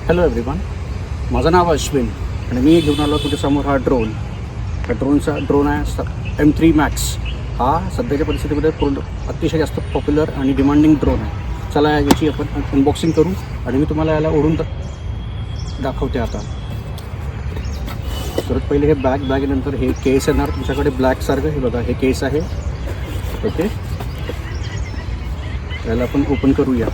Hello everyone, माझं नाव अश्विन आणि मी घेऊन आलो तुझ्यासमोर हा ड्रोन. ड्रोन आहे M3 Max. हा सध्याच्या परिस्थितीमध्ये अतिशय जास्त पॉप्युलर आणि डिमांडिंग ड्रोन आहे. चला याची आपण अनबॉक्सिंग करू आणि मी तुम्हाला याला उडून दाखवते. आता सर्वात पहिले हे बॅगनंतर हे केस येणार तुमच्याकडे ब्लॅकसारखं. हे बघा, हे केस आहे. ओके, याला आपण ओपन करूया.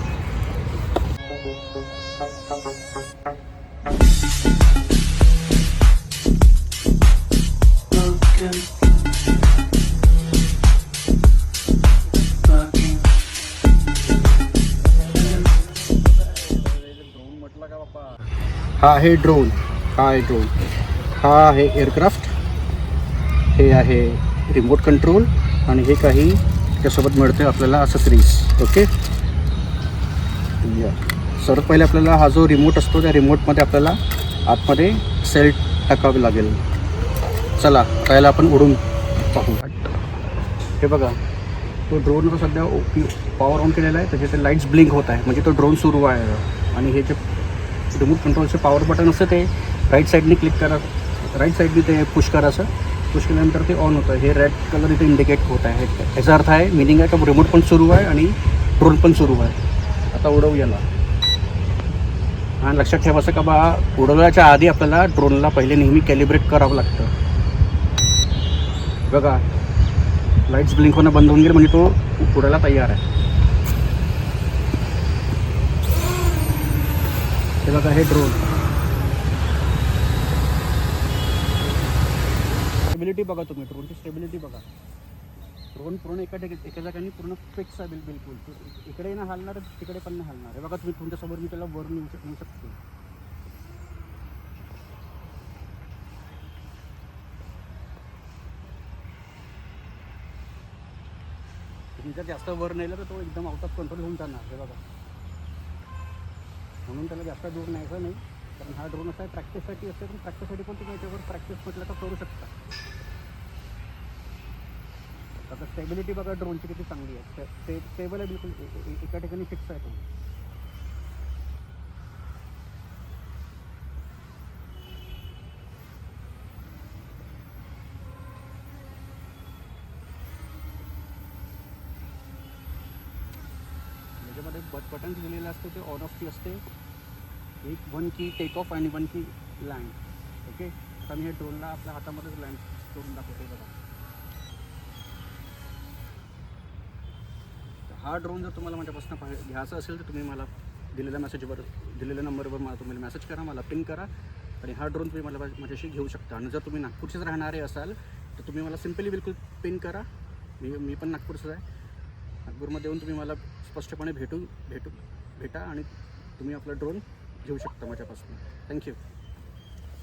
हा आहे ड्रोन. हा आहे एअरक्राफ्ट. हे आहे रिमोट कंट्रोल आणि हे काही त्यासोबत मिळते आपल्याला असेसरीज. ओके, सर्वात पहिले आपल्याला हा जो रिमोट असतो त्या रिमोटमध्ये आपल्याला आतमध्ये सेल टाकावे लागेल. चला त्याला आपण उडून पाहू. हे बघा, तो ड्रोन सध्या पॉवर ऑन केलेला आहे. त्याचे ते लाईट्स ब्लिंक होत आहे, म्हणजे तो ड्रोन सुरू आहे. आणि हे जे रिमोट कंट्रोलचे पॉवर बटन असतं ते राईट साईडने क्लिक करा, राईट साईडने ते पुश करायचं. पुश केल्यानंतर ते ऑन होतं. हे रेड कलर इथे इंडिकेट होत आहे. याचा अर्थ आहे, मिनिंग आहे का रिमोट पण सुरू आहे आणि ड्रोन पण सुरू आहे. आता उडवू याला. आणि लक्षात ठेवायचं का बा, उडवण्याच्या आधी आपल्याला ड्रोनला पहिले नेहमी कॅलिब्रेट करावं लागतं. बघा, लाईट्स ब्लिंक होणं बंद होऊन गेले म्हणजे तो उडायला तयार आहे. हे बघा, हे ड्रोन स्टेबिलिटी बघा. तुम्ही ड्रोनची स्टेबिलिटी बघा. ड्रोन पूर्ण एका ठिकाणी पूर्ण फिक्स आहे बिलकुल. इकडे ना हलणार, तिकडे पण नाही हलणार. हे बघा, तुम्ही तुमच्यासमोर मी त्याला वर नेऊ शकतो. तुम्ही जर जास्त वर नेलं तर तो एकदम आउट ऑफ कंट्रोल होऊन जाणार. हे बघा, म्हणून त्याला जास्त दूर न्यायचं नाही. कारण हा ड्रोन असा आहे, प्रॅक्टिससाठी असते. पण प्रॅक्टिससाठी पण तुम्ही याच्यावर प्रॅक्टिस म्हटलं तर करू शकता. आता स्टेबिलिटी बघा ड्रोनची किती चांगली आहे. स्टेबल आहे बिलकुल, एका ठिकाणी फिक्स आहे तो. त्याच्यामध्ये बटन दिलेलं असतं, ते ऑन ऑफची असते. एक 1 की टेक ऑफ आणि 1 की लँड. ओके, आता मी हे ड्रोनला आपल्या हातामध्येच लँड करून दाखवते. बघा, हा ड्रोन जर तुम्हाला माझ्यापासून घ्यायचा असेल तर तुम्ही मला दिलेल्या नंबरवर मला तुम्ही मेसेज करा, मला पिन करा आणि हा ड्रोन तुम्ही मला माझ्याशी घेऊ शकता. आणि जर तुम्ही नागपूरचेच राहणारे असाल तर तुम्ही मला सिम्पली बिलकुल पिन करा. मी पण नागपूरचं आहे. नागपूरमध्ये येऊन तुम्ही मला स्पष्टपणे भेटा आणि तुम्ही आपला ड्रोन घेऊ शकता माझ्यापासून. थँक्यू.